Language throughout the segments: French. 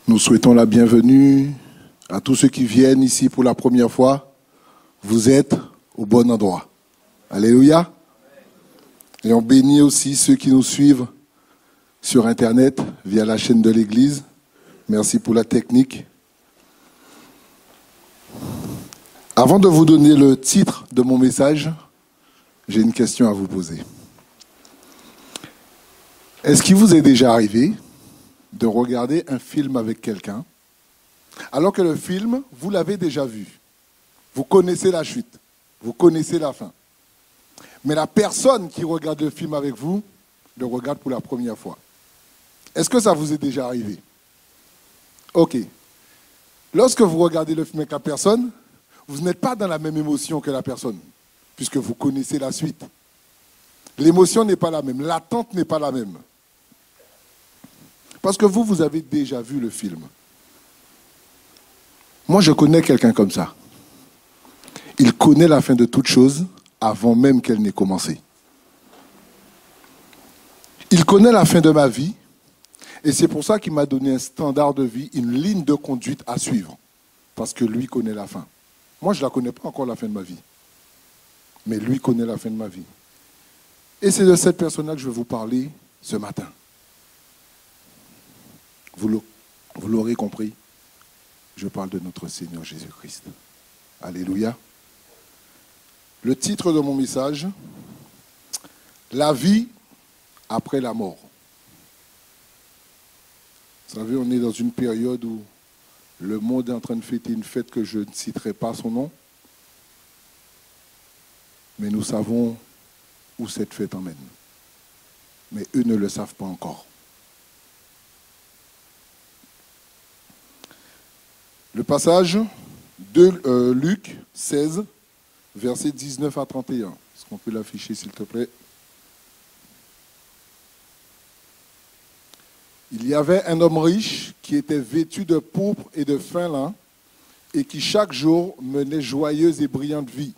Nous souhaitons la bienvenue à tous ceux qui viennent ici pour la première fois. Vous êtes au bon endroit. Alléluia. Et on bénit aussi ceux qui nous suivent sur Internet via la chaîne de l'Église. Merci pour la technique. Avant de vous donner le titre de mon message, j'ai une question à vous poser. Est-ce qu'il vous est déjà arrivé de regarder un film avec quelqu'un, alors que le film, vous l'avez déjà vu. Vous connaissez la chute, vous connaissez la fin. Mais la personne qui regarde le film avec vous, le regarde pour la première fois. Est-ce que ça vous est déjà arrivé? Ok. Lorsque vous regardez le film avec la personne, vous n'êtes pas dans la même émotion que la personne, puisque vous connaissez la suite. L'émotion n'est pas la même, l'attente n'est pas la même. Parce que vous avez déjà vu le film. Moi, je connais quelqu'un comme ça. Il connaît la fin de toute chose avant même qu'elle n'ait commencé. Il connaît la fin de ma vie et c'est pour ça qu'il m'a donné un standard de vie, une ligne de conduite à suivre. Parce que lui connaît la fin. Moi, je ne la connais pas encore la fin de ma vie. Mais lui connaît la fin de ma vie. Et c'est de cette personne-là que je vais vous parler ce matin. Vous l'aurez compris, je parle de notre Seigneur Jésus-Christ. Alléluia. Le titre de mon message, la vie après la mort. Vous savez, on est dans une période où le monde est en train de fêter une fête que je ne citerai pas son nom, mais nous savons où cette fête emmène. Mais eux ne le savent pas encore. Le passage de Luc 16, versets 19 à 31. Est-ce qu'on peut l'afficher, s'il te plaît? Il y avait un homme riche qui était vêtu de pourpre et de fin lin et qui chaque jour menait joyeuse et brillante vie.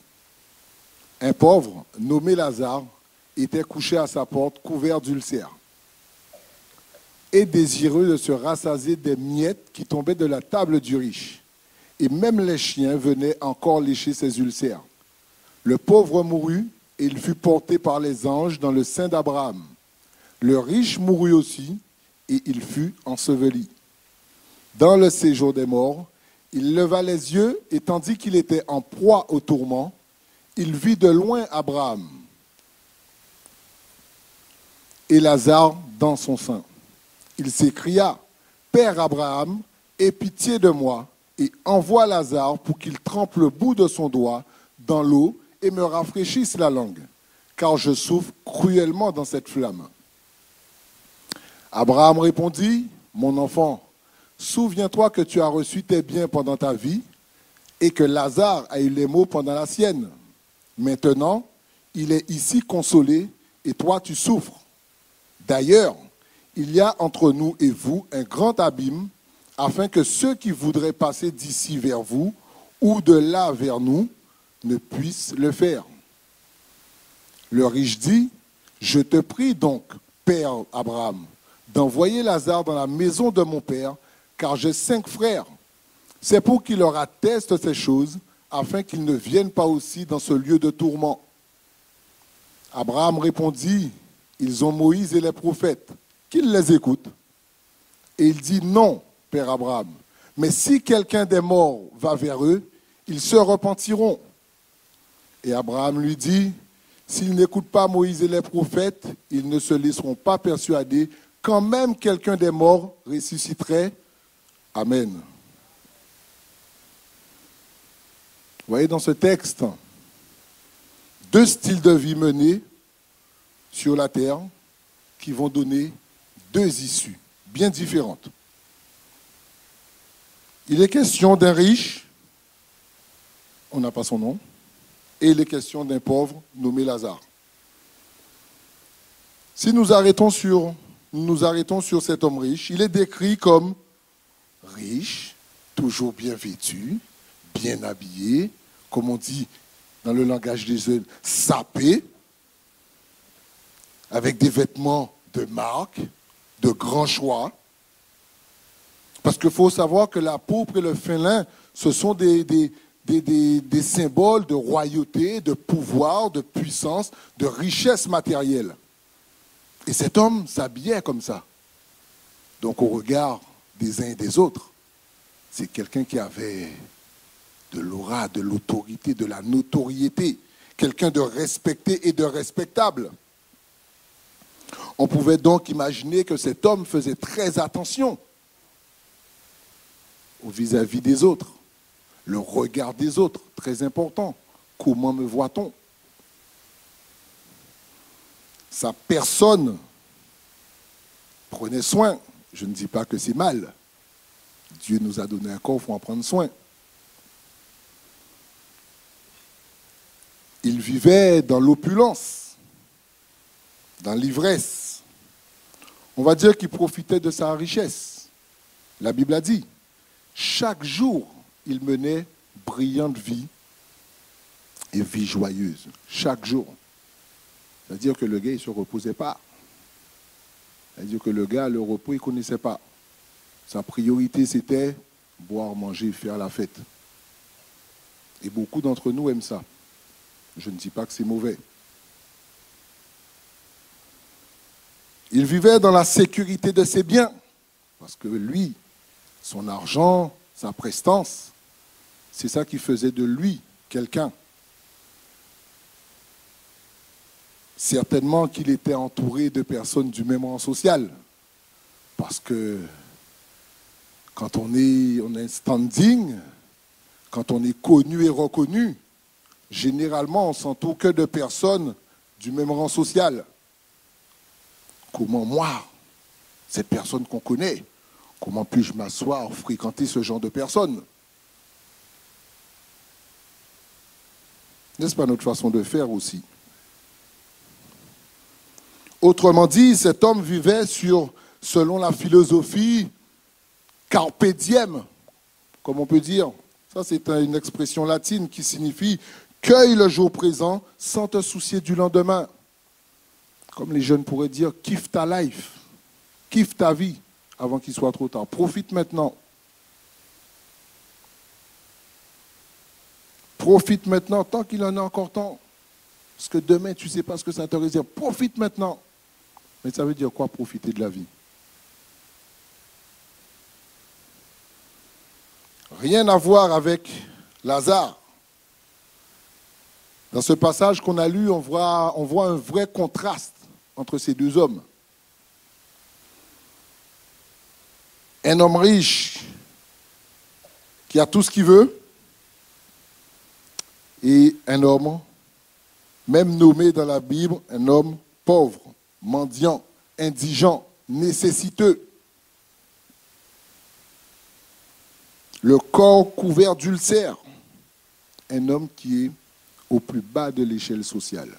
Un pauvre, nommé Lazare, était couché à sa porte, couvert d'ulcères et désireux de se rassasier des miettes qui tombaient de la table du riche. Et même les chiens venaient encore lécher ses ulcères. Le pauvre mourut, et il fut porté par les anges dans le sein d'Abraham. Le riche mourut aussi, et il fut enseveli. Dans le séjour des morts, il leva les yeux, et tandis qu'il était en proie au tourment, il vit de loin Abraham et Lazare dans son sein. Il s'écria, « Père Abraham, aie pitié de moi, et envoie Lazare pour qu'il trempe le bout de son doigt dans l'eau et me rafraîchisse la langue, car je souffre cruellement dans cette flamme. » Abraham répondit, « Mon enfant, souviens-toi que tu as reçu tes biens pendant ta vie et que Lazare a eu les maux pendant la sienne. Maintenant, il est ici consolé et toi tu souffres. D'ailleurs, il y a entre nous et vous un grand abîme, afin que ceux qui voudraient passer d'ici vers vous ou de là vers nous ne puissent le faire. » Le riche dit, « Je te prie donc, Père Abraham, d'envoyer Lazare dans la maison de mon père, car j'ai 5 frères. C'est pour qu'il leur atteste ces choses, afin qu'ils ne viennent pas aussi dans ce lieu de tourment. » Abraham répondit, « Ils ont Moïse et les prophètes, qu'ils les écoutent. » Et il dit, « Non, Père Abraham, mais si quelqu'un des morts va vers eux, ils se repentiront. » Et Abraham lui dit, « S'ils n'écoutent pas Moïse et les prophètes, ils ne se laisseront pas persuader quand même quelqu'un des morts ressusciterait. Amen. » Vous voyez dans ce texte, 2 styles de vie menés sur la terre qui vont donner 2 issues bien différentes. Il est question d'un riche, on n'a pas son nom, et il est question d'un pauvre nommé Lazare. Si nous nous arrêtons sur cet homme riche, il est décrit comme riche, toujours bien vêtu, bien habillé, comme on dit dans le langage des jeunes, sapé, avec des vêtements de marque, de grand choix. Parce qu'il faut savoir que la pourpre et le fin lin, ce sont des symboles de royauté, de pouvoir, de puissance, de richesse matérielle. Et cet homme s'habillait comme ça. Donc au regard des uns et des autres, c'est quelqu'un qui avait de l'aura, de l'autorité, de la notoriété, quelqu'un de respecté et de respectable. On pouvait donc imaginer que cet homme faisait très attention au vis-à-vis des autres, le regard des autres, très important. Comment me voit-on? Sa personne prenait soin. Je ne dis pas que c'est mal. Dieu nous a donné un corps, il faut en prendre soin. Il vivait dans l'opulence, dans l'ivresse. On va dire qu'il profitait de sa richesse. La Bible a dit, chaque jour, il menait brillante vie et vie joyeuse. Chaque jour. C'est-à-dire que le gars, il ne se reposait pas. C'est-à-dire que le gars, le repos, il ne connaissait pas. Sa priorité, c'était boire, manger, faire la fête. Et beaucoup d'entre nous aiment ça. Je ne dis pas que c'est mauvais. Il vivait dans la sécurité de ses biens. Parce que lui, son argent, sa prestance, c'est ça qui faisait de lui quelqu'un. Certainement qu'il était entouré de personnes du même rang social. Parce que quand on est standing, quand on est connu et reconnu, généralement, on s'entoure que de personnes du même rang social. Comment moi, cette personne qu'on connaît, comment puis-je m'asseoir, fréquenter ce genre de personnes? N'est-ce pas notre façon de faire aussi? Autrement dit, cet homme vivait selon la philosophie carpe diem, comme on peut dire. Ça, c'est une expression latine qui signifie « cueille le jour présent sans te soucier du lendemain ». Comme les jeunes pourraient dire « kiffe ta life », « kiffe ta vie » avant qu'il soit trop tard. Profite maintenant. Profite maintenant tant qu'il en a encore temps. Parce que demain, tu ne sais pas ce que ça te réserve. Profite maintenant. Mais ça veut dire quoi, profiter de la vie? Rien à voir avec Lazare. Dans ce passage qu'on a lu, on voit un vrai contraste entre ces deux hommes. Un homme riche qui a tout ce qu'il veut et un homme, même nommé dans la Bible, un homme pauvre, mendiant, indigent, nécessiteux. Le corps couvert d'ulcères. Un homme qui est au plus bas de l'échelle sociale.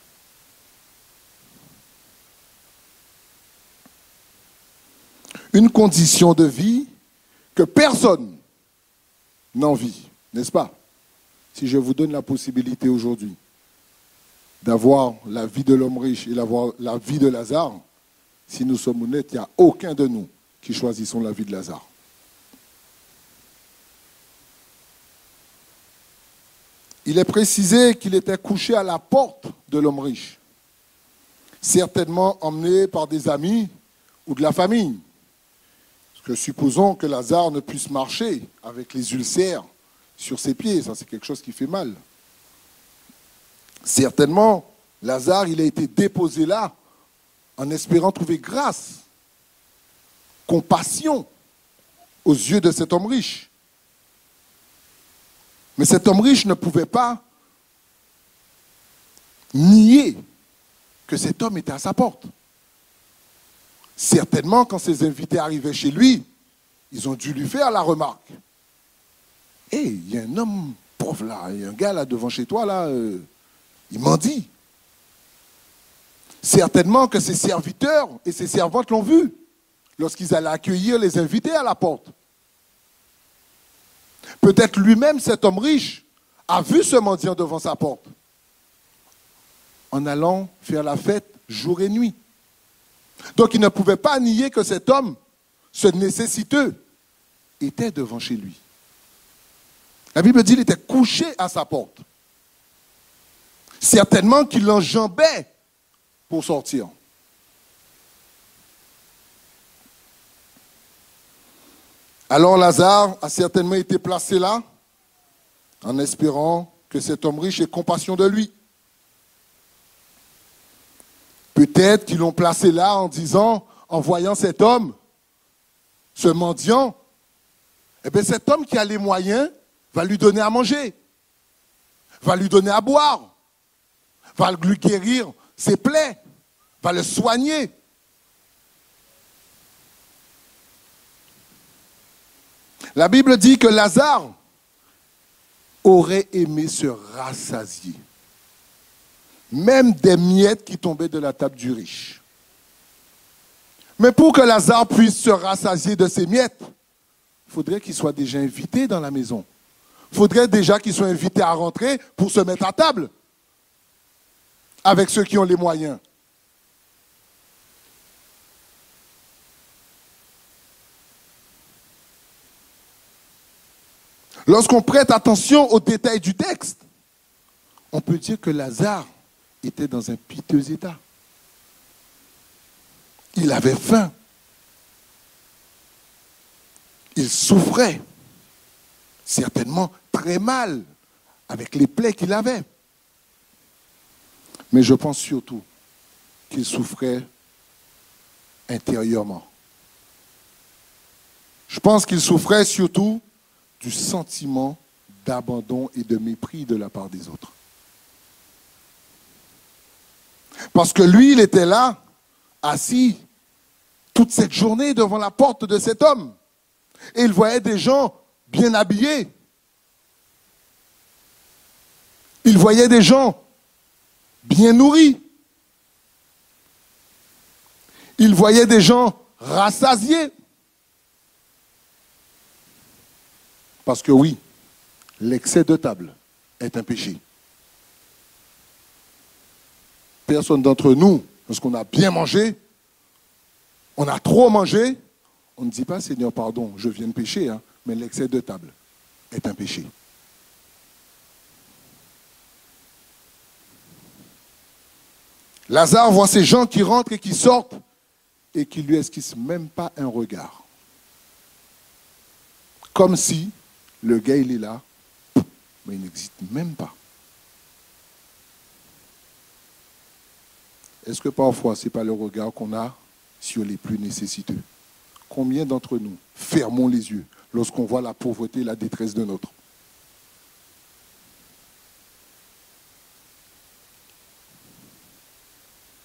Une condition de vie que personne n'envie, n'est-ce pas? Si je vous donne la possibilité aujourd'hui d'avoir la vie de l'homme riche et d'avoir la vie de Lazare, si nous sommes honnêtes, il n'y a aucun de nous qui choisissons la vie de Lazare. Il est précisé qu'il était couché à la porte de l'homme riche, certainement emmené par des amis ou de la famille. Parce que supposons que Lazare ne puisse marcher avec les ulcères sur ses pieds, ça c'est quelque chose qui fait mal. Certainement, Lazare, il a été déposé là en espérant trouver grâce, compassion aux yeux de cet homme riche. Mais cet homme riche ne pouvait pas nier que cet homme était à sa porte. Certainement, quand ses invités arrivaient chez lui, ils ont dû lui faire la remarque. « Hé, il y a un homme pauvre là, il y a un gars là devant chez toi, là, il mendie. » Certainement que ses serviteurs et ses servantes l'ont vu lorsqu'ils allaient accueillir les invités à la porte. Peut-être lui-même, cet homme riche, a vu ce mendiant devant sa porte en allant faire la fête jour et nuit. Donc il ne pouvait pas nier que cet homme, ce nécessiteux, était devant chez lui. La Bible dit qu'il était couché à sa porte. Certainement qu'il l'enjambait pour sortir. Alors Lazare a certainement été placé là en espérant que cet homme riche ait compassion de lui. Peut-être qu'ils l'ont placé là en disant, en voyant cet homme, ce mendiant, eh bien cet homme qui a les moyens va lui donner à manger, va lui donner à boire, va lui guérir ses plaies, va le soigner. La Bible dit que Lazare aurait aimé se rassasier, même des miettes qui tombaient de la table du riche. Mais pour que Lazare puisse se rassasier de ces miettes, il faudrait qu'il soit déjà invité dans la maison. Il faudrait déjà qu'il soit invité à rentrer pour se mettre à table avec ceux qui ont les moyens. Lorsqu'on prête attention aux détails du texte, on peut dire que Lazare était dans un piteux état. Il avait faim. Il souffrait, certainement très mal, avec les plaies qu'il avait. Mais je pense surtout qu'il souffrait intérieurement. Je pense qu'il souffrait surtout du sentiment d'abandon et de mépris de la part des autres. Parce que lui, il était là, assis, toute cette journée devant la porte de cet homme. Et il voyait des gens bien habillés. Il voyait des gens bien nourris. Il voyait des gens rassasiés. Parce que oui, l'excès de table est un péché. Personne d'entre nous, lorsqu'on a bien mangé, on a trop mangé, on ne dit pas, Seigneur, pardon, je viens de pécher, hein, mais l'excès de table est un péché. Lazare voit ces gens qui rentrent et qui sortent et qui ne lui esquissent même pas un regard. Comme si le gars, il est là, mais il n'existe même pas. Est-ce que parfois, ce n'est pas le regard qu'on a sur les plus nécessiteux? Combien d'entre nous fermons les yeux lorsqu'on voit la pauvreté et la détresse de l'autre?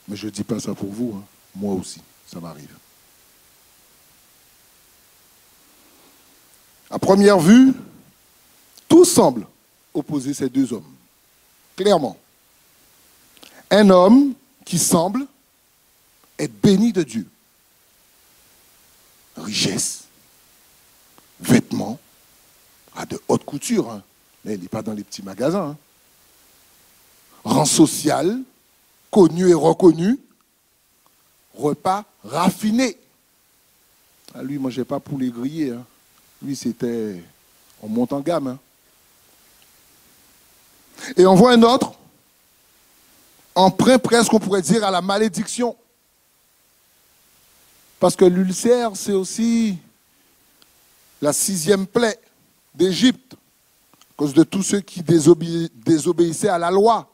Mais je ne dis pas ça pour vous, hein. Moi aussi, ça m'arrive. À première vue, tout semble opposer ces deux hommes. Clairement. Un homme qui semble être béni de Dieu. Richesse, vêtements, à de haute couture. Hein. Mais il n'est pas dans les petits magasins. Hein. Rang social, connu et reconnu. Repas raffiné. Ah, lui, il ne mangeait pas poulet grillé. Hein. Lui, c'était... On monte en gamme. Hein. Et on voit un autre, emprunt presque, on pourrait dire, à la malédiction. Parce que l'ulcère, c'est aussi la 6e plaie d'Égypte, à cause de tous ceux qui désobéissaient à la loi.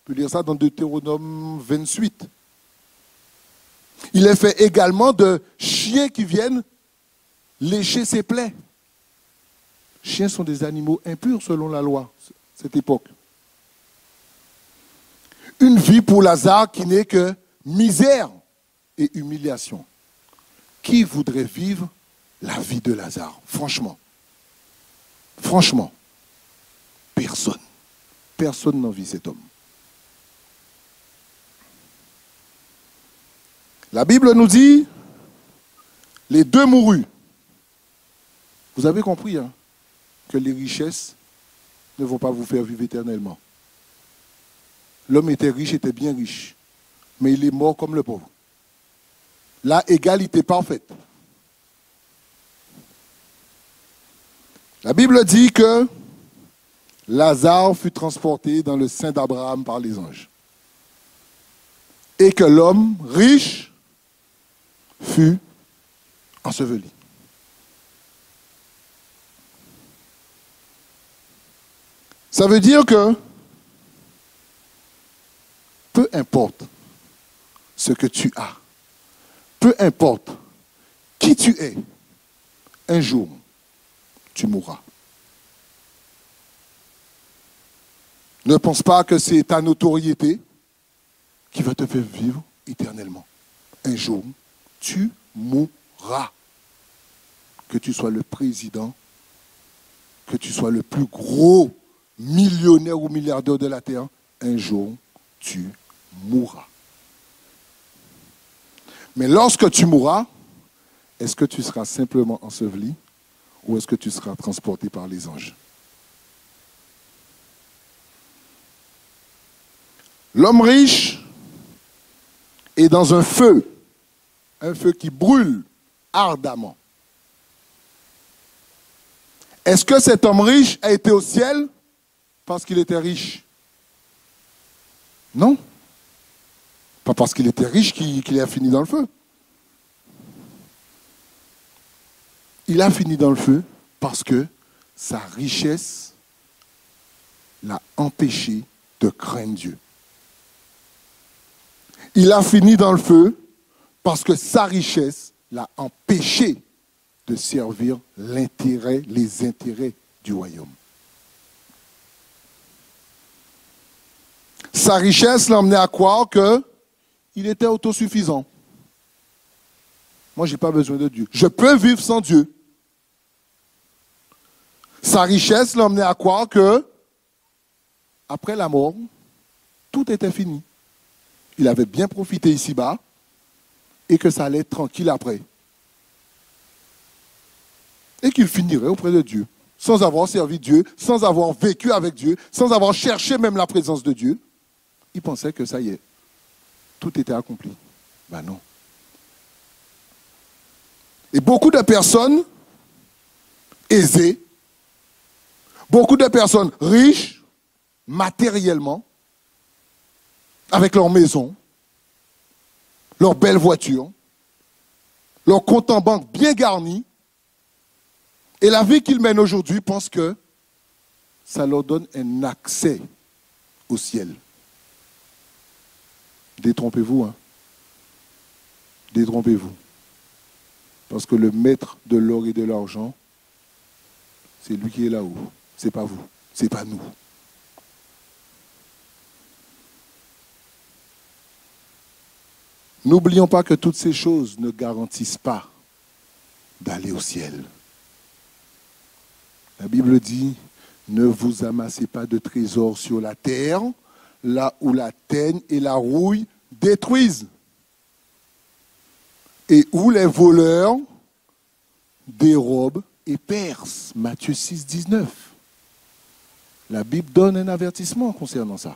On peut lire ça dans Deutéronome 28. Il est fait également de chiens qui viennent lécher ses plaies. Chiens sont des animaux impurs selon la loi, cette époque. Une vie pour Lazare qui n'est que misère et humiliation. Qui voudrait vivre la vie de Lazare? Franchement. Franchement. Personne. Personne n'envie cet homme. La Bible nous dit, les deux mourus. Vous avez compris, hein, que les richesses ne vont pas vous faire vivre éternellement. L'homme était riche, était bien riche, mais il est mort comme le pauvre. La égalité parfaite. La Bible dit que Lazare fut transporté dans le sein d'Abraham par les anges. Et que l'homme riche fut enseveli. Ça veut dire que peu importe ce que tu as, peu importe qui tu es, un jour, tu mourras. Ne pense pas que c'est ta notoriété qui va te faire vivre éternellement. Un jour, tu mourras. Que tu sois le président, que tu sois le plus gros millionnaire ou milliardaire de la terre, un jour, tu mourras. Mais lorsque tu mourras, est-ce que tu seras simplement enseveli ou est-ce que tu seras transporté par les anges? L'homme riche est dans un feu qui brûle ardemment. Est-ce que cet homme riche a été au ciel parce qu'il était riche? Non. Pas parce qu'il était riche qu'il a fini dans le feu. Il a fini dans le feu parce que sa richesse l'a empêché de craindre Dieu. Il a fini dans le feu parce que sa richesse l'a empêché de servir les intérêts du royaume. Sa richesse l'a amené à croire qu'il était autosuffisant. Moi, je n'ai pas besoin de Dieu. Je peux vivre sans Dieu. Sa richesse l'a amené à croire que, après la mort, tout était fini. Il avait bien profité ici-bas et que ça allait être tranquille après. Et qu'il finirait auprès de Dieu, sans avoir servi Dieu, sans avoir vécu avec Dieu, sans avoir cherché même la présence de Dieu. Il pensait que ça y est, tout était accompli. Ben non. Et beaucoup de personnes aisées, beaucoup de personnes riches, matériellement, avec leur maison, leur belle voiture, leur compte en banque bien garni, et la vie qu'ils mènent aujourd'hui pensent que ça leur donne un accès au ciel. Détrompez-vous, hein. Détrompez-vous. Parce que le maître de l'or et de l'argent, c'est lui qui est là-haut. C'est pas vous, c'est pas nous. N'oublions pas que toutes ces choses ne garantissent pas d'aller au ciel. La Bible dit, ne vous amassez pas de trésors sur la terre, là où la teigne et la rouille détruisent, et où les voleurs dérobent et percent. Matthieu 6, 19. La Bible donne un avertissement concernant ça.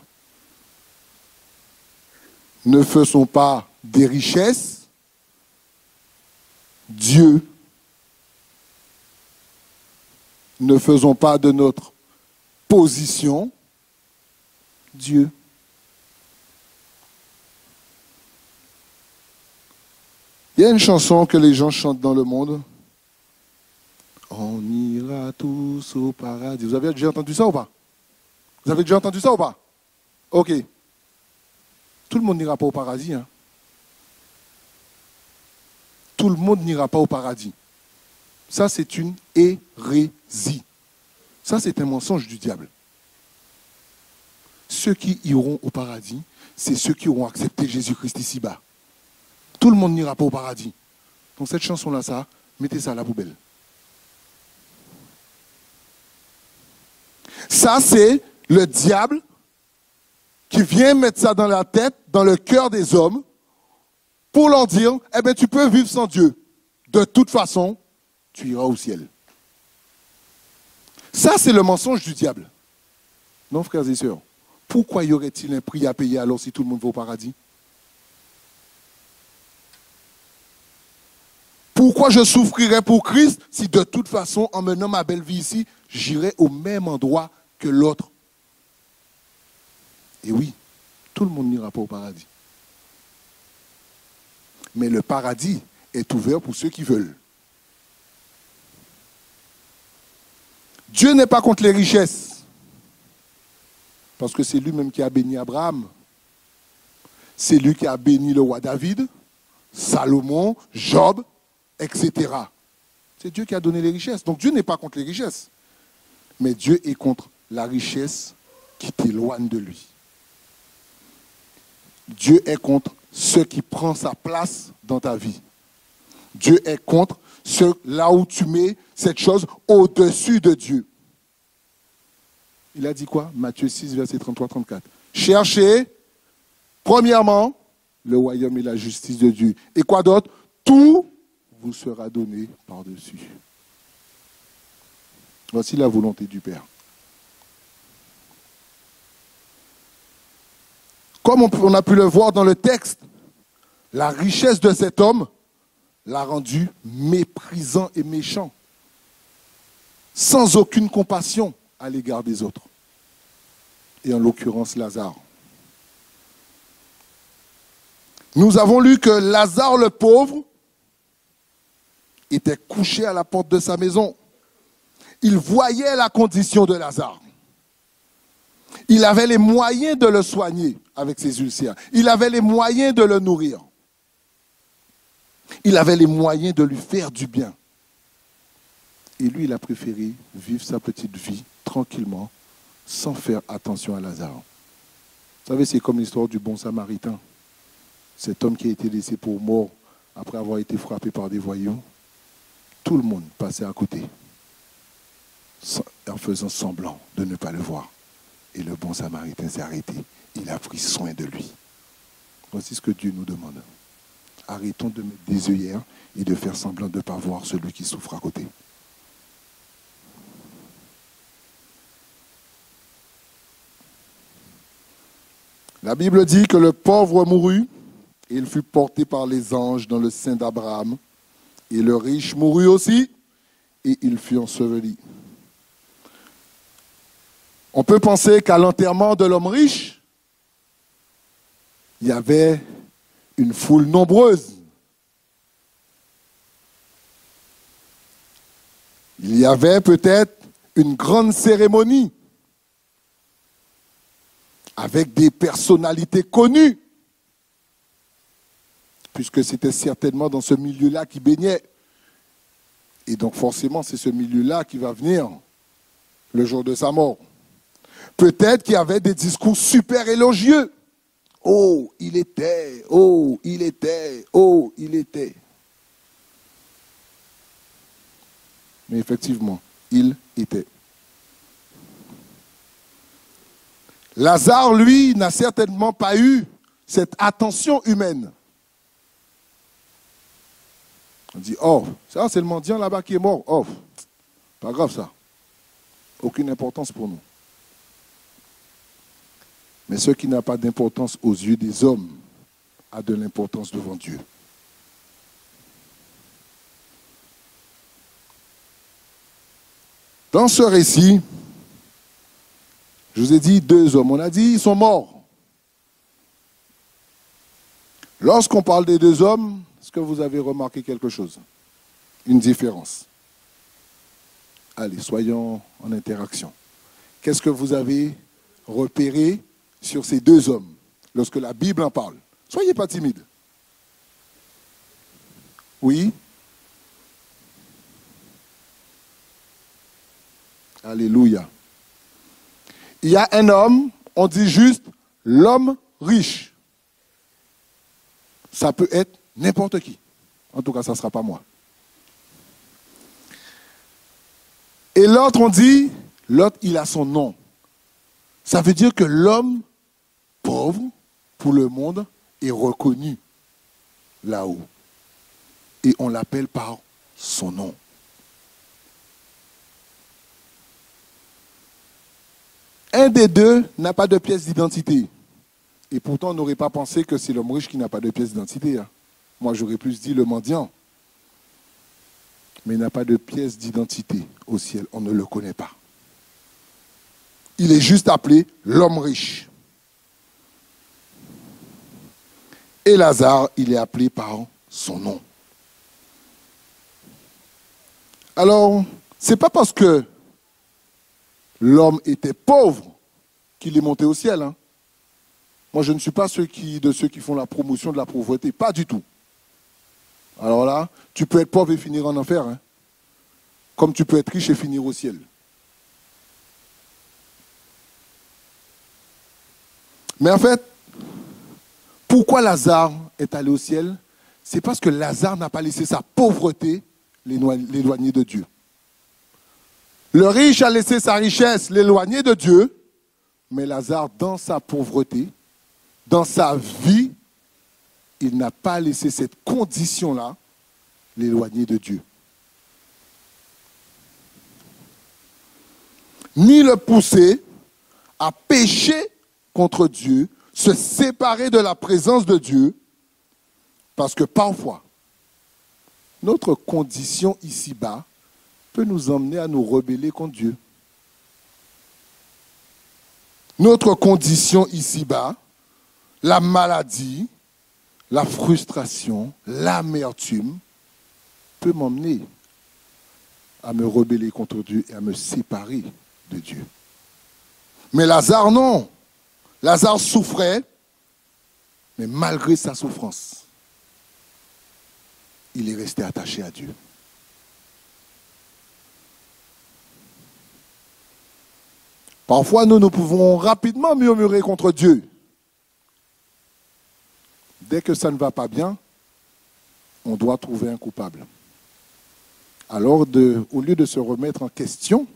Ne faisons pas des richesses Dieu. Ne faisons pas de notre position Dieu. Il y a une chanson que les gens chantent dans le monde. On ira tous au paradis. Vous avez déjà entendu ça ou pas? Vous avez déjà entendu ça ou pas? Ok. Tout le monde n'ira pas au paradis. Hein? Tout le monde n'ira pas au paradis. Ça, c'est une hérésie. Ça, c'est un mensonge du diable. Ceux qui iront au paradis, c'est ceux qui auront accepté Jésus-Christ ici-bas. Tout le monde n'ira pas au paradis. Donc cette chanson-là, ça, mettez ça à la poubelle. Ça, c'est le diable qui vient mettre ça dans la tête, dans le cœur des hommes, pour leur dire, eh bien, tu peux vivre sans Dieu. De toute façon, tu iras au ciel. Ça, c'est le mensonge du diable. Non, frères et sœurs, pourquoi y aurait-il un prix à payer alors si tout le monde va au paradis? Pourquoi je souffrirais pour Christ si de toute façon, en menant ma belle vie ici, j'irai au même endroit que l'autre? Et oui, tout le monde n'ira pas au paradis. Mais le paradis est ouvert pour ceux qui veulent. Dieu n'est pas contre les richesses. Parce que c'est lui-même qui a béni Abraham. C'est lui qui a béni le roi David, Salomon, Job, etc. C'est Dieu qui a donné les richesses. Donc Dieu n'est pas contre les richesses. Mais Dieu est contre la richesse qui t'éloigne de lui. Dieu est contre ce qui prend sa place dans ta vie. Dieu est contre là où tu mets cette chose au-dessus de Dieu. Il a dit quoi? Matthieu 6, verset 33-34. Cherchez, premièrement, le royaume et la justice de Dieu. Et quoi d'autre? Tout vous sera donné par-dessus. Voici la volonté du Père. Comme on a pu le voir dans le texte, la richesse de cet homme l'a rendu méprisant et méchant, sans aucune compassion à l'égard des autres. Et en l'occurrence, Lazare. Nous avons lu que Lazare le pauvre était couché à la porte de sa maison. Il voyait la condition de Lazare. Il avait les moyens de le soigner avec ses ulcères. Il avait les moyens de le nourrir. Il avait les moyens de lui faire du bien. Et lui, il a préféré vivre sa petite vie tranquillement, sans faire attention à Lazare. Vous savez, c'est comme l'histoire du bon samaritain. Cet homme qui a été laissé pour mort après avoir été frappé par des voyous. Tout le monde passait à côté, en faisant semblant de ne pas le voir. Et le bon samaritain s'est arrêté. Il a pris soin de lui. Voici ce que Dieu nous demande. Arrêtons de mettre des œillères et de faire semblant de ne pas voir celui qui souffre à côté. La Bible dit que le pauvre mourut et il fut porté par les anges dans le sein d'Abraham. Et le riche mourut aussi et il fut enseveli. On peut penser qu'à l'enterrement de l'homme riche, il y avait une foule nombreuse. Il y avait peut-être une grande cérémonie avec des personnalités connues, puisque c'était certainement dans ce milieu-là qu'il baignait. Et donc forcément, c'est ce milieu-là qui va venir le jour de sa mort. Peut-être qu'il y avait des discours super élogieux. Oh, il était, oh, il était, oh, il était. Mais effectivement, il était. Lazare, lui, n'a certainement pas eu cette attention humaine. On dit, oh, ça c'est le mendiant là-bas qui est mort. Oh, pas grave ça. Aucune importance pour nous. Mais ce qui n'a pas d'importance aux yeux des hommes a de l'importance devant Dieu. Dans ce récit, je vous ai dit 2 hommes. On a dit ils sont morts. Lorsqu'on parle des 2 hommes, est-ce que vous avez remarqué quelque chose? Une différence. Allez, soyons en interaction. Qu'est-ce que vous avez repéré sur ces 2 hommes lorsque la Bible en parle? Soyez pas timide. Oui? Alléluia. Il y a un homme, on dit juste l'homme riche. Ça peut être n'importe qui. En tout cas, ça ne sera pas moi. Et l'autre, on dit, l'autre, il a son nom. Ça veut dire que l'homme pauvre, pour le monde, est reconnu là-haut. Et on l'appelle par son nom. Un des 2 n'a pas de pièce d'identité. Et pourtant, on n'aurait pas pensé que c'est l'homme riche qui n'a pas de pièce d'identité. Hein. Moi, j'aurais plus dit le mendiant. Mais il n'a pas de pièce d'identité au ciel. On ne le connaît pas. Il est juste appelé l'homme riche. Et Lazare, il est appelé par son nom. Alors, ce n'est pas parce que l'homme était pauvre qu'il est monté au ciel. Hein. Moi, je ne suis pas de ceux qui font la promotion de la pauvreté. Pas du tout. Alors là, tu peux être pauvre et finir en enfer. Hein. Comme tu peux être riche et finir au ciel. Mais en fait, pourquoi Lazare est allé au ciel? C'est parce que Lazare n'a pas laissé sa pauvreté l'éloigner de Dieu. Le riche a laissé sa richesse l'éloigner de Dieu, mais Lazare, dans sa pauvreté, dans sa vie, il n'a pas laissé cette condition-là l'éloigner de Dieu. Ni le pousser à pécher contre Dieu, se séparer de la présence de Dieu, parce que parfois, notre condition ici-bas peut nous emmener à nous rebeller contre Dieu. Notre condition ici-bas, la maladie, la frustration, l'amertume, peut m'emmener à me rebeller contre Dieu et à me séparer de Dieu. Mais Lazare, non. Lazare souffrait, mais malgré sa souffrance, il est resté attaché à Dieu. Parfois, nous pouvons rapidement murmurer contre Dieu. Dès que ça ne va pas bien, on doit trouver un coupable. Alors, au lieu de se remettre en question,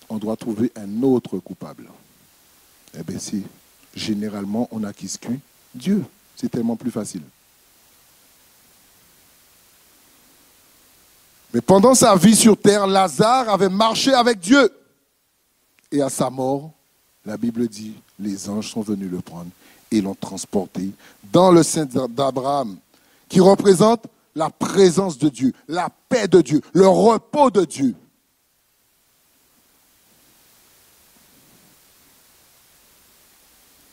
on doit trouver un autre coupable. Eh bien, si généralement on n'accuse que Dieu, c'est tellement plus facile. Mais pendant sa vie sur terre, Lazare avait marché avec Dieu. Et à sa mort, la Bible dit, les anges sont venus le prendre et l'ont transporté dans le sein d'Abraham, qui représente la présence de Dieu, la paix de Dieu, le repos de Dieu.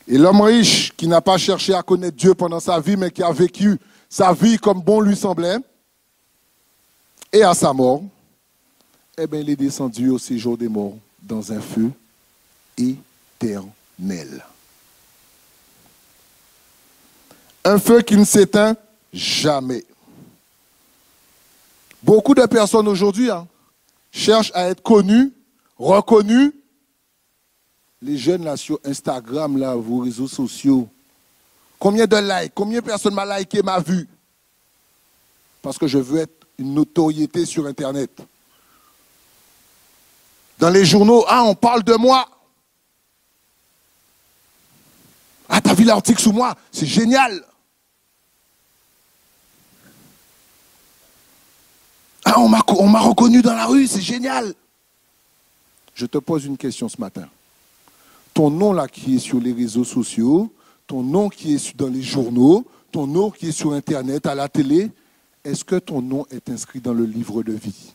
Et l'homme riche qui n'a pas cherché à connaître Dieu pendant sa vie, mais qui a vécu sa vie comme bon lui semblait, et à sa mort, eh bien, il est descendu au séjour des morts dans un feu éternel. Un feu qui ne s'éteint jamais. Beaucoup de personnes aujourd'hui cherchent à être connues, reconnues. Les jeunes là sur Instagram, là, vos réseaux sociaux, combien de likes, combien de personnes m'a liké, m'a vu? Parce que je veux être une notoriété sur Internet. Dans les journaux, on parle de moi. T'as vu l'article sur moi? C'est génial. On m'a reconnu dans la rue, c'est génial. Je te pose une question ce matin. Ton nom là qui est sur les réseaux sociaux, ton nom qui est dans les journaux, ton nom qui est sur Internet, à la télé, est-ce que ton nom est inscrit dans le livre de vie?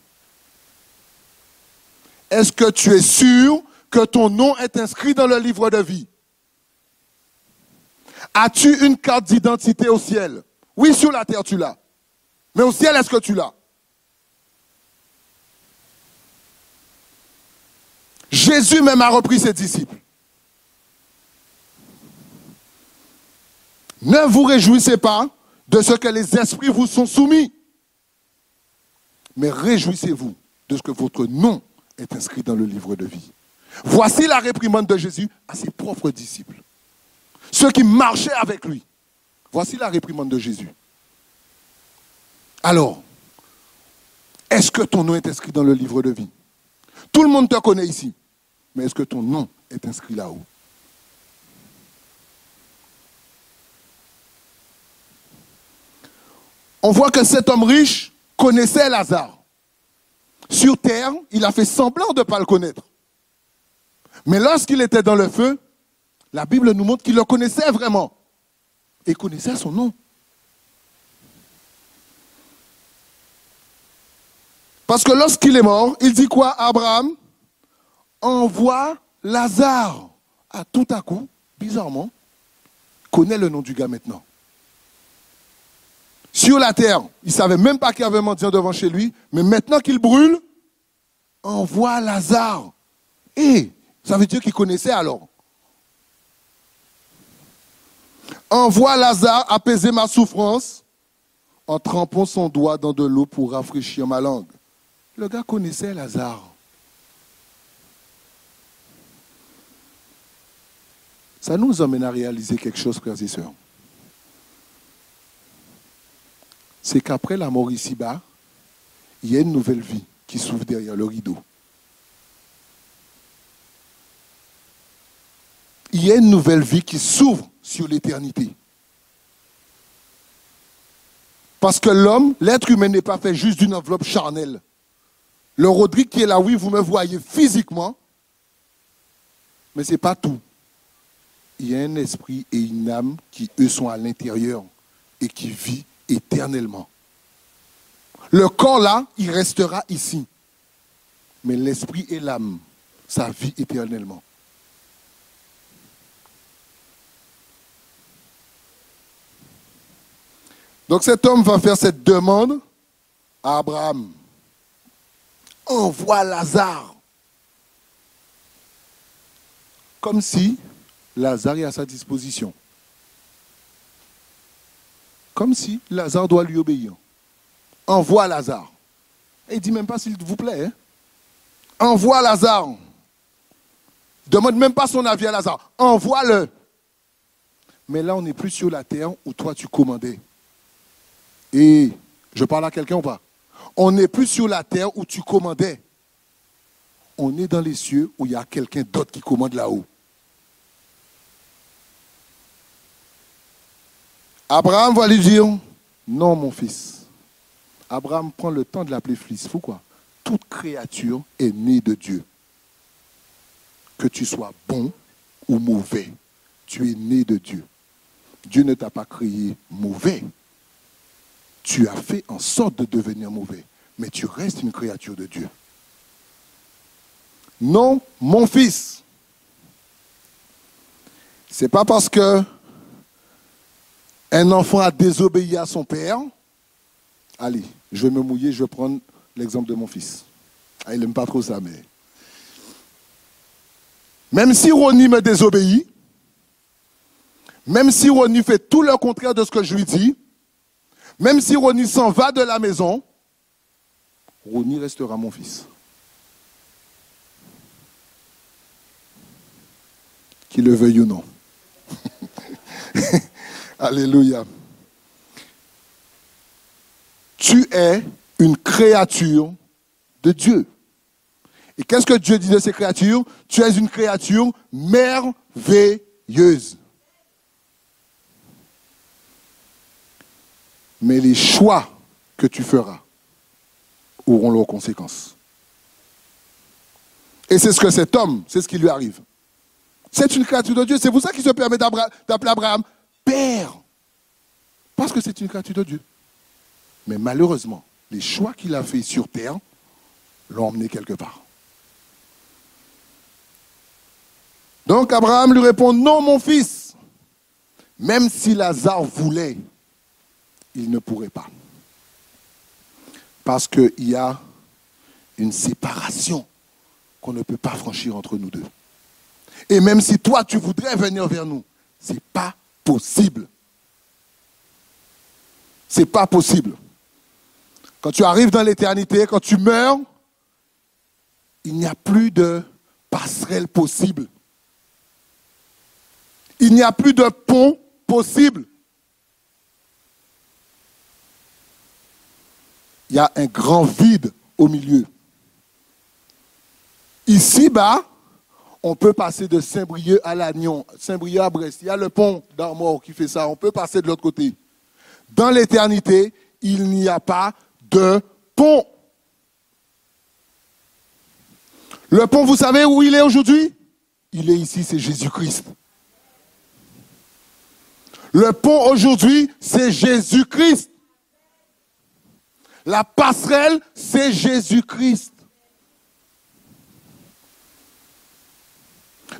Est-ce que tu es sûr que ton nom est inscrit dans le livre de vie? As-tu une carte d'identité au ciel? Oui, sur la terre tu l'as. Mais au ciel, est-ce que tu l'as? Jésus même a repris ses disciples. Ne vous réjouissez pas de ce que les esprits vous sont soumis, mais réjouissez-vous de ce que votre nom est inscrit dans le livre de vie. Voici la réprimande de Jésus à ses propres disciples, ceux qui marchaient avec lui. Voici la réprimande de Jésus. Alors, est-ce que ton nom est inscrit dans le livre de vie? Tout le monde te connaît ici, mais est-ce que ton nom est inscrit là-haut? On voit que cet homme riche connaissait Lazare. Sur terre, il a fait semblant de ne pas le connaître. Mais lorsqu'il était dans le feu, la Bible nous montre qu'il le connaissait vraiment. Et connaissait son nom. Parce que lorsqu'il est mort, il dit quoi, Abraham? Envoie Lazare. Ah, tout à coup, bizarrement, connaît le nom du gars maintenant. Sur la terre, il ne savait même pas qu'il y avait un mendiant devant chez lui, mais maintenant qu'il brûle, envoie Lazare. Et ça veut dire qu'il connaissait alors. Envoie Lazare apaiser ma souffrance en trempant son doigt dans de l'eau pour rafraîchir ma langue. Le gars connaissait Lazare. Ça nous emmène à réaliser quelque chose, frères et sœurs. C'est qu'après la mort ici-bas, il y a une nouvelle vie qui s'ouvre derrière le rideau. Il y a une nouvelle vie qui s'ouvre sur l'éternité. Parce que l'homme, l'être humain n'est pas fait juste d'une enveloppe charnelle. Le Rodrigue qui est là, oui, vous me voyez physiquement, mais ce n'est pas tout. Il y a un esprit et une âme qui, eux, sont à l'intérieur et qui vit éternellement. Le corps, là, il restera ici. Mais l'esprit et l'âme, ça vit éternellement. Donc cet homme va faire cette demande à Abraham. Envoie Lazare. Comme si Lazare est à sa disposition. Comme si Lazare doit lui obéir. Envoie Lazare. Et il ne dit même pas s'il vous plaît. Hein? Envoie Lazare. Ne demande même pas son avis à Lazare. Envoie-le. Mais là, on n'est plus sur la terre où toi tu commandais. Et je parle à quelqu'un ou pas? On n'est plus sur la terre où tu commandais. On est dans les cieux où il y a quelqu'un d'autre qui commande là-haut. Abraham va lui dire, non mon fils. Abraham prend le temps de l'appeler fils. Pourquoi? Toute créature est née de Dieu. Que tu sois bon ou mauvais, tu es né de Dieu. Dieu ne t'a pas créé mauvais. Tu as fait en sorte de devenir mauvais, mais tu restes une créature de Dieu. Non, mon fils. Ce n'est pas parce que un enfant a désobéi à son père. Allez, je vais me mouiller, je vais prendre l'exemple de mon fils. Ah, il n'aime pas trop ça, mais... Même si Ronnie me désobéit, même si Ronnie fait tout le contraire de ce que je lui dis, même si Ronnie s'en va de la maison, Ronnie restera mon fils. Qu'il le veuille ou non. Alléluia. Tu es une créature de Dieu. Et qu'est-ce que Dieu dit de ces créatures? Tu es une créature merveilleuse. Mais les choix que tu feras auront leurs conséquences. Et c'est ce que cet homme, c'est ce qui lui arrive. C'est une créature de Dieu. C'est pour ça qu'il se permet d'appeler Abraham Père. Parce que c'est une créature de Dieu. Mais malheureusement, les choix qu'il a faits sur terre l'ont emmené quelque part. Donc Abraham lui répond, non mon fils, même si Lazare voulait, il ne pourrait pas. Parce qu'il y a une séparation qu'on ne peut pas franchir entre nous deux. Et même si toi, tu voudrais venir vers nous, ce n'est pas possible. Ce n'est pas possible. Quand tu arrives dans l'éternité, quand tu meurs, il n'y a plus de passerelle possible. Il n'y a plus de pont possible. Il y a un grand vide au milieu. Ici-bas, on peut passer de Saint-Brieuc à Lannion, Saint-Brieuc à Brest. Il y a le pont d'Armor qui fait ça. On peut passer de l'autre côté. Dans l'éternité, il n'y a pas de pont. Le pont, vous savez où il est aujourd'hui? Il est ici, c'est Jésus-Christ. Le pont aujourd'hui, c'est Jésus-Christ. La passerelle, c'est Jésus-Christ.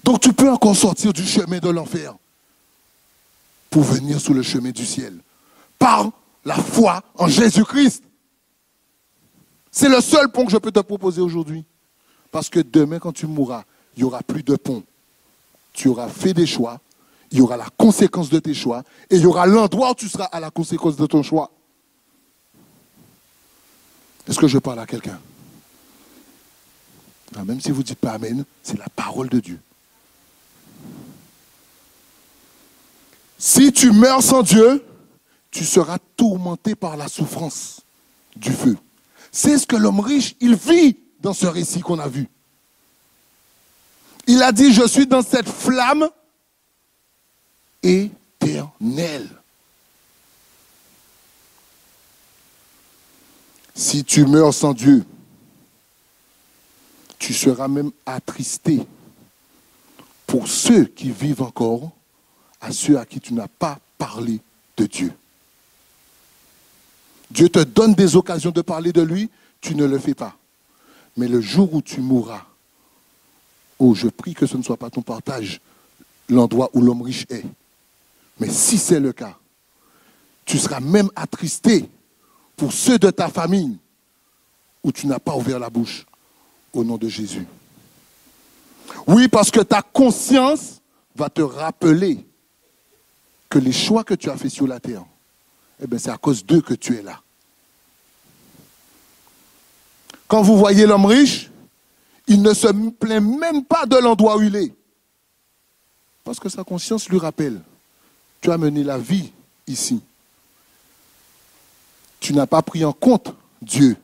Donc tu peux encore sortir du chemin de l'enfer pour venir sur le chemin du ciel. Par la foi en Jésus-Christ. C'est le seul pont que je peux te proposer aujourd'hui. Parce que demain, quand tu mourras, il n'y aura plus de pont. Tu auras fait des choix, il y aura la conséquence de tes choix, et il y aura l'endroit où tu seras à la conséquence de ton choix. Est-ce que je parle à quelqu'un? Même si vous ne dites pas Amen, c'est la parole de Dieu. Si tu meurs sans Dieu, tu seras tourmenté par la souffrance du feu. C'est ce que l'homme riche, il vit dans ce récit qu'on a vu. Il a dit, je suis dans cette flamme éternelle. Si tu meurs sans Dieu, tu seras même attristé pour ceux qui vivent encore, à ceux à qui tu n'as pas parlé de Dieu. Dieu te donne des occasions de parler de lui, tu ne le fais pas. Mais le jour où tu mourras, oh, je prie que ce ne soit pas ton partage, l'endroit où l'homme riche est. Mais si c'est le cas, tu seras même attristé pour ceux de ta famille où tu n'as pas ouvert la bouche au nom de Jésus. Oui, parce que ta conscience va te rappeler que les choix que tu as faits sur la terre, eh bien, c'est à cause d'eux que tu es là. Quand vous voyez l'homme riche, il ne se plaint même pas de l'endroit où il est. Parce que sa conscience lui rappelle, tu as mené la vie ici. Tu n'as pas pris en compte Dieu.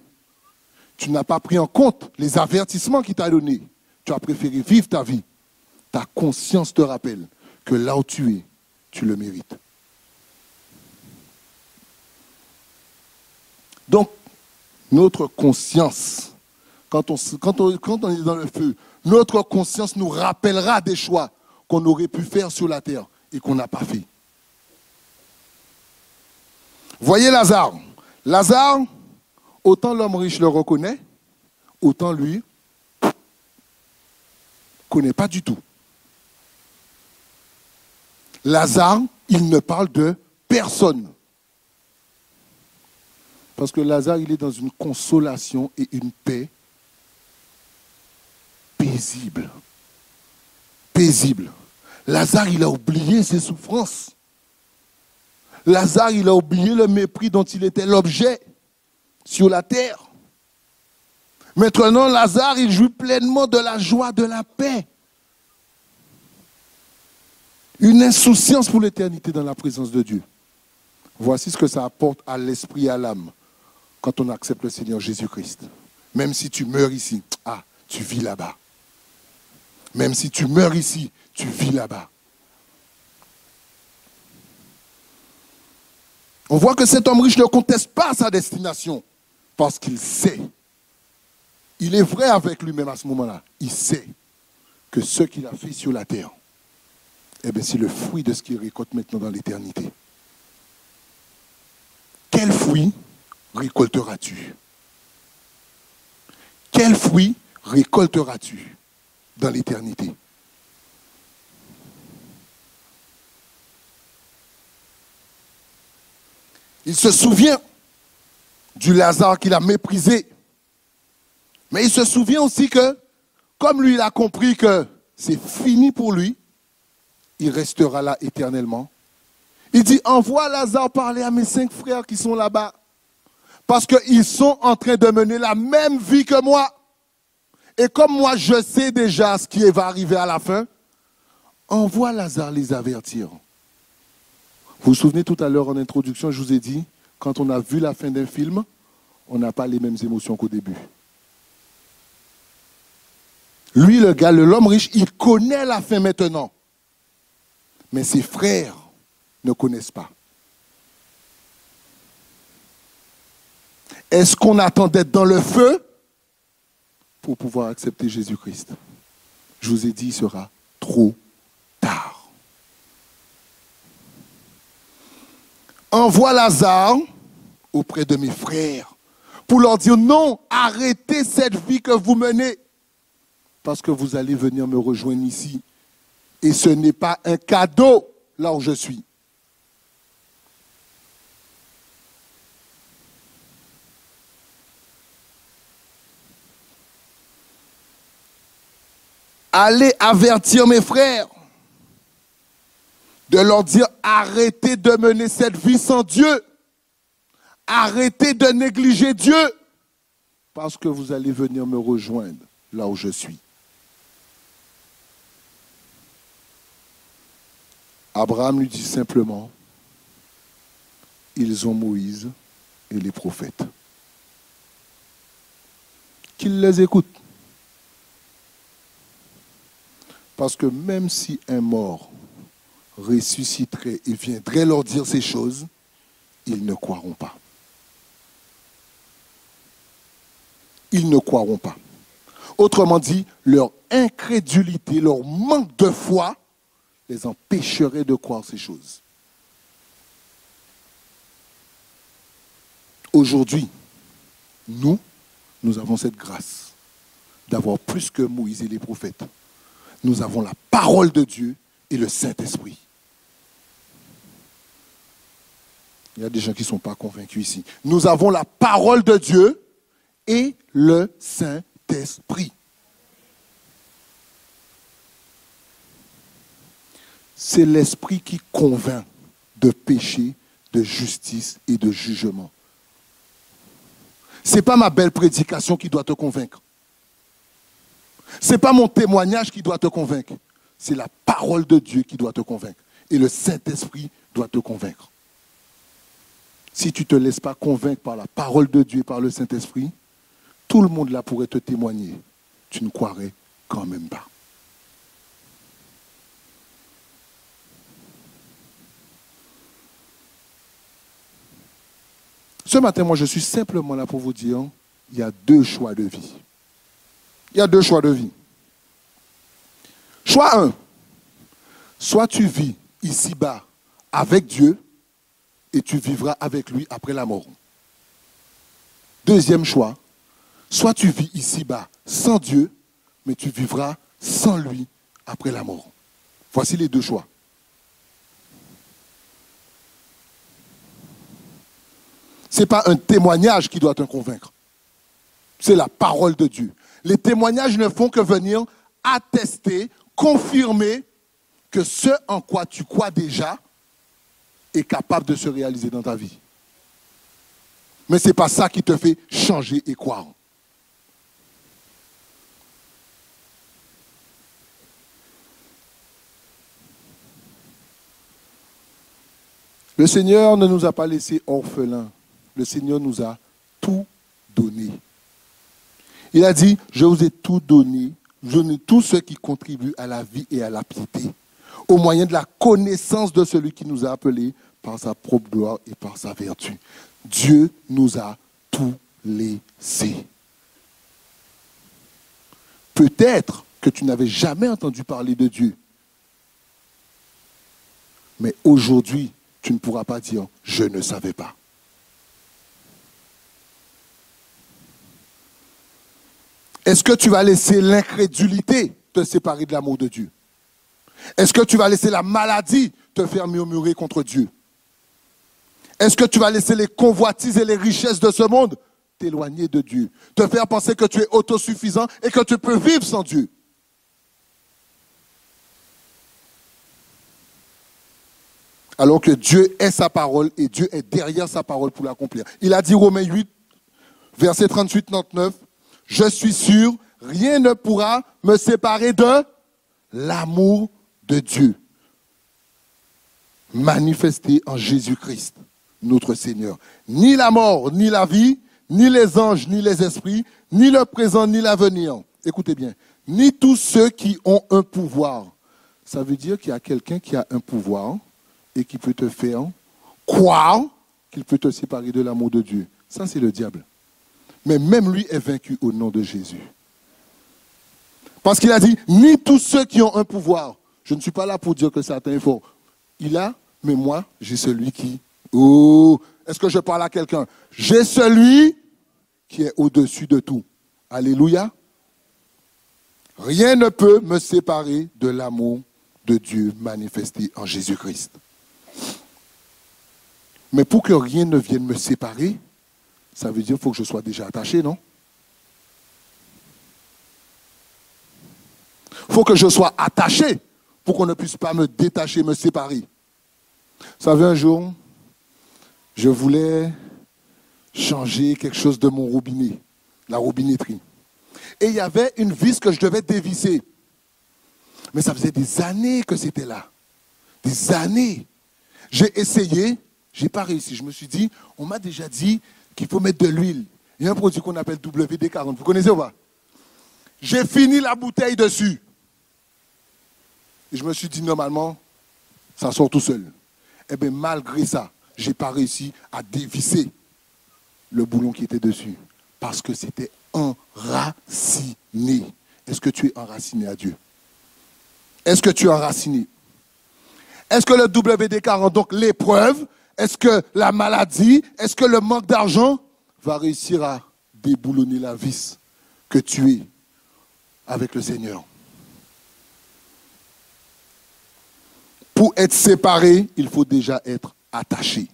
Tu n'as pas pris en compte les avertissements qu'il t'a donnés. Tu as préféré vivre ta vie. Ta conscience te rappelle que là où tu es, tu le mérites. Donc, notre conscience, quand on est dans le feu, notre conscience nous rappellera des choix qu'on aurait pu faire sur la terre et qu'on n'a pas fait. Voyez Lazare. Lazare, autant l'homme riche le reconnaît, autant lui ne connaît pas du tout. Lazare, il ne parle de personne. Parce que Lazare, il est dans une consolation et une paix paisible. Paisible. Lazare, il a oublié ses souffrances. Lazare, il a oublié le mépris dont il était l'objet sur la terre. Maintenant, Lazare, il jouit pleinement de la joie, de la paix. Une insouciance pour l'éternité dans la présence de Dieu. Voici ce que ça apporte à l'esprit et à l'âme quand on accepte le Seigneur Jésus-Christ. Même si tu meurs ici, tu vis là-bas. Même si tu meurs ici, tu vis là-bas. On voit que cet homme riche ne conteste pas sa destination parce qu'il sait. Il est vrai avec lui-même à ce moment-là. Il sait que ce qu'il a fait sur la terre, eh bien, c'est le fruit de ce qu'il récolte maintenant dans l'éternité. Quel fruit récolteras-tu? Quel fruit récolteras-tu dans l'éternité? Il se souvient du Lazare qu'il a méprisé. Mais il se souvient aussi que, comme lui, il a compris que c'est fini pour lui, il restera là éternellement. Il dit, envoie Lazare parler à mes 5 frères qui sont là-bas. Parce qu'ils sont en train de mener la même vie que moi. Et comme moi, je sais déjà ce qui va arriver à la fin, envoie Lazare les avertir. Vous vous souvenez tout à l'heure en introduction, je vous ai dit, quand on a vu la fin d'un film, on n'a pas les mêmes émotions qu'au début. Lui, le gars, l'homme riche, il connaît la fin maintenant. Mais ses frères ne connaissent pas. Est-ce qu'on attend d'être dans le feu pour pouvoir accepter Jésus-Christ? Je vous ai dit, il sera trop tard. Envoie Lazare auprès de mes frères pour leur dire non, arrêtez cette vie que vous menez. Parce que vous allez venir me rejoindre ici. Et ce n'est pas un cadeau là où je suis. Allez avertir mes frères, de leur dire arrêtez de mener cette vie sans Dieu. Arrêtez de négliger Dieu. Parce que vous allez venir me rejoindre là où je suis. Abraham lui dit simplement, ils ont Moïse et les prophètes. Qu'ils les écoutent. Parce que même si un mort ressusciterait et viendrait leur dire ces choses, ils ne croiront pas. Ils ne croiront pas. Autrement dit, leur incrédulité, leur manque de foi les empêcherait de croire ces choses. Aujourd'hui, nous avons cette grâce d'avoir plus que Moïse et les prophètes. Nous avons la parole de Dieu et le Saint-Esprit. Il y a des gens qui ne sont pas convaincus ici. Nous avons la parole de Dieu et le Saint-Esprit. C'est l'Esprit qui convainc de péché, de justice et de jugement. Ce n'est pas ma belle prédication qui doit te convaincre. Ce n'est pas mon témoignage qui doit te convaincre. C'est la parole de Dieu qui doit te convaincre. Et le Saint-Esprit doit te convaincre. Si tu ne te laisses pas convaincre par la parole de Dieu et par le Saint-Esprit, tout le monde là pourrait te témoigner. Tu ne croirais quand même pas. Ce matin, moi, je suis simplement là pour vous dire, il y a deux choix de vie. Il y a deux choix de vie. Choix 1. Soit tu vis ici-bas avec Dieu et tu vivras avec lui après la mort. Deuxième choix. Soit tu vis ici-bas sans Dieu, mais tu vivras sans lui après la mort. Voici les deux choix. Ce n'est pas un témoignage qui doit te convaincre. C'est la parole de Dieu. Les témoignages ne font que venir attester, confirmer que ce en quoi tu crois déjà est capable de se réaliser dans ta vie. Mais ce n'est pas ça qui te fait changer et croire. Le Seigneur ne nous a pas laissés orphelins. Le Seigneur nous a tout donné. Il a dit, je vous ai tout donné, je vous donne tout ce qui contribue à la vie et à la piété, au moyen de la connaissance de celui qui nous a appelés par sa propre gloire et par sa vertu. Dieu nous a tout laissé. Peut-être que tu n'avais jamais entendu parler de Dieu. Mais aujourd'hui, tu ne pourras pas dire, je ne savais pas. Est-ce que tu vas laisser l'incrédulité te séparer de l'amour de Dieu? Est-ce que tu vas laisser la maladie te faire murmurer contre Dieu? Est-ce que tu vas laisser les convoitises et les richesses de ce monde t'éloigner de Dieu? Te faire penser que tu es autosuffisant et que tu peux vivre sans Dieu? Alors que Dieu est sa parole et Dieu est derrière sa parole pour l'accomplir. Il a dit Romains 8, verset 38-39, « Je suis sûr, rien ne pourra me séparer de l'amour de Dieu, manifesté en Jésus-Christ, notre Seigneur. Ni la mort, ni la vie, ni les anges, ni les esprits, ni le présent, ni l'avenir. » Écoutez bien, « ni tous ceux qui ont un pouvoir. » Ça veut dire qu'il y a quelqu'un qui a un pouvoir et qui peut te faire croire qu'il peut te séparer de l'amour de Dieu. Ça, c'est le diable. Mais même lui est vaincu au nom de Jésus. Parce qu'il a dit, ni tous ceux qui ont un pouvoir. Je ne suis pas là pour dire que Satan est fort. Il a, mais moi, j'ai celui qui... Oh, est-ce que je parle à quelqu'un? J'ai celui qui est au-dessus de tout. Alléluia. Rien ne peut me séparer de l'amour de Dieu manifesté en Jésus-Christ. Mais pour que rien ne vienne me séparer, ça veut dire qu'il faut que je sois déjà attaché, non? Il faut que je sois attaché pour qu'on ne puisse pas me détacher, me séparer. Vous savez, un jour, je voulais changer quelque chose de mon robinet, la robinetterie. Et il y avait une vis que je devais dévisser. Mais ça faisait des années que c'était là. Des années. J'ai essayé, je n'ai pas réussi. Je me suis dit, on m'a déjà dit qu'il faut mettre de l'huile. Il y a un produit qu'on appelle WD-40. Vous connaissez ou pas? J'ai fini la bouteille dessus. Et je me suis dit, normalement, ça sort tout seul. Eh bien, malgré ça, je n'ai pas réussi à dévisser le boulon qui était dessus. Parce que c'était enraciné. Est-ce que tu es enraciné à Dieu? Est-ce que tu es enraciné? Est-ce que le WD-40, donc l'épreuve, est-ce que la maladie, est-ce que le manque d'argent va réussir à déboulonner la vis que tu es avec le Seigneur? Pour être séparé, il faut déjà être attaché.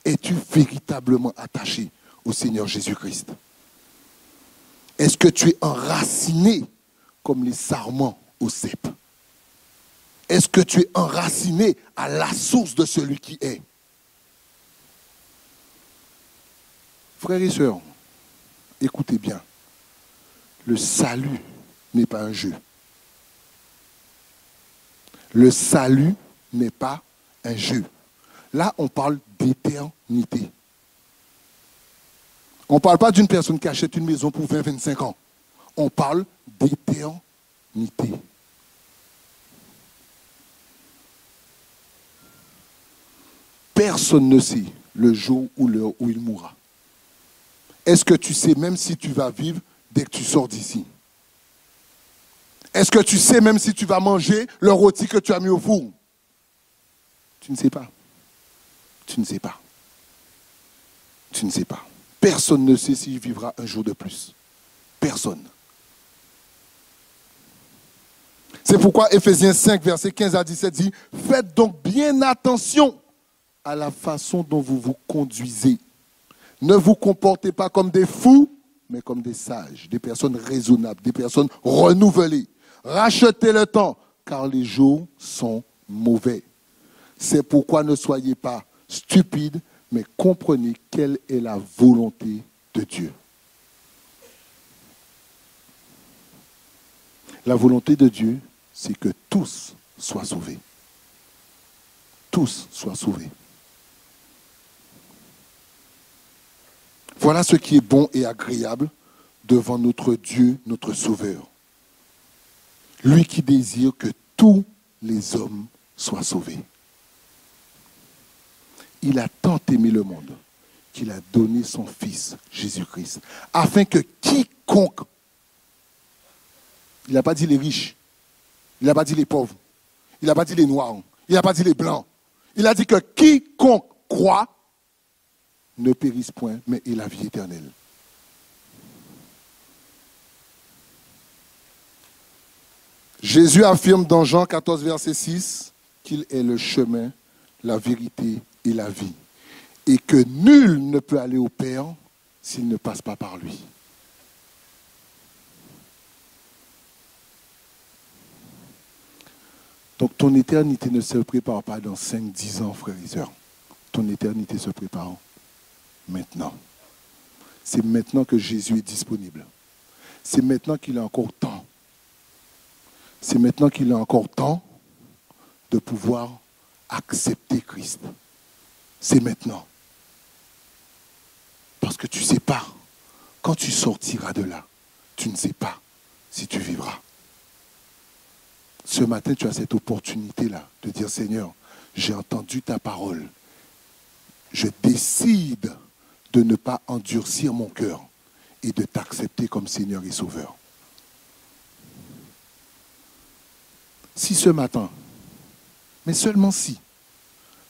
Es-tu véritablement attaché au Seigneur Jésus-Christ? Est-ce que tu es enraciné comme les sarments au cep? Est-ce que tu es enraciné à la source de celui qui est? Frères et sœurs, écoutez bien. Le salut n'est pas un jeu. Le salut n'est pas un jeu. Là, on parle d'éternité. On ne parle pas d'une personne qui achète une maison pour 20-25 ans. On parle d'éternité. Personne ne sait le jour ou l'heure où il mourra. Est-ce que tu sais même si tu vas vivre dès que tu sors d'ici? Est-ce que tu sais même si tu vas manger le rôti que tu as mis au four? Tu ne sais pas. Tu ne sais pas. Tu ne sais pas. Personne ne sait s'il vivra un jour de plus. Personne. C'est pourquoi Éphésiens 5, versets 15 à 17 dit « Faites donc bien attention à la façon dont vous vous conduisez. Ne vous comportez pas comme des fous, mais comme des sages, des personnes raisonnables, des personnes renouvelées. Rachetez le temps, car les jours sont mauvais. C'est pourquoi ne soyez pas stupides, mais comprenez quelle est la volonté de Dieu. » La volonté de Dieu, c'est que tous soient sauvés. Tous soient sauvés. Voilà ce qui est bon et agréable devant notre Dieu, notre Sauveur. Lui qui désire que tous les hommes soient sauvés. Il a tant aimé le monde qu'il a donné son Fils, Jésus-Christ, afin que quiconque, il n'a pas dit les riches, il n'a pas dit les pauvres, il n'a pas dit les noirs, il n'a pas dit les blancs, il a dit que quiconque croit ne périsse point, mais ait la vie éternelle. Jésus affirme dans Jean 14, verset 6, qu'il est le chemin, la vérité et la vie, et que nul ne peut aller au Père s'il ne passe pas par lui. Donc ton éternité ne se prépare pas dans 5-10 ans, frères et sœurs. Ton éternité se prépare maintenant. C'est maintenant que Jésus est disponible. C'est maintenant qu'il a encore temps. C'est maintenant qu'il a encore temps de pouvoir accepter Christ. C'est maintenant. Parce que tu ne sais pas, quand tu sortiras de là, tu ne sais pas si tu vivras. Ce matin, tu as cette opportunité-là de dire, Seigneur, j'ai entendu ta parole. Je décide de ne pas endurcir mon cœur et de t'accepter comme Seigneur et Sauveur. Si ce matin, mais seulement si,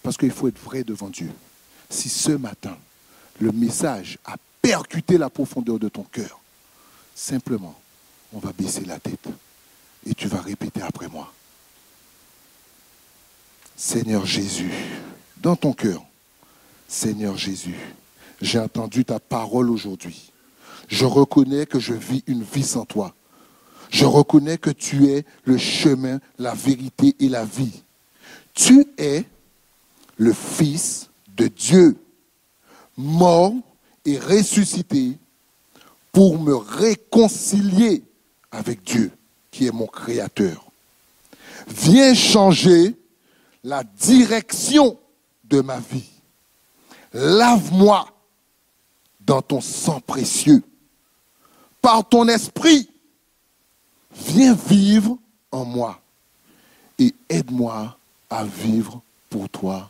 parce qu'il faut être vrai devant Dieu, si ce matin, le message a percuter la profondeur de ton cœur. Simplement, on va baisser la tête et tu vas répéter après moi. Seigneur Jésus, dans ton cœur, Seigneur Jésus, j'ai entendu ta parole aujourd'hui. Je reconnais que je vis une vie sans toi. Je reconnais que tu es le chemin, la vérité et la vie. Tu es le Fils de Dieu, mort et ressuscité pour me réconcilier avec Dieu, qui est mon Créateur. Viens changer la direction de ma vie. Lave-moi dans ton sang précieux. Par ton esprit, viens vivre en moi et aide-moi à vivre pour toi.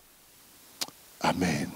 Amen.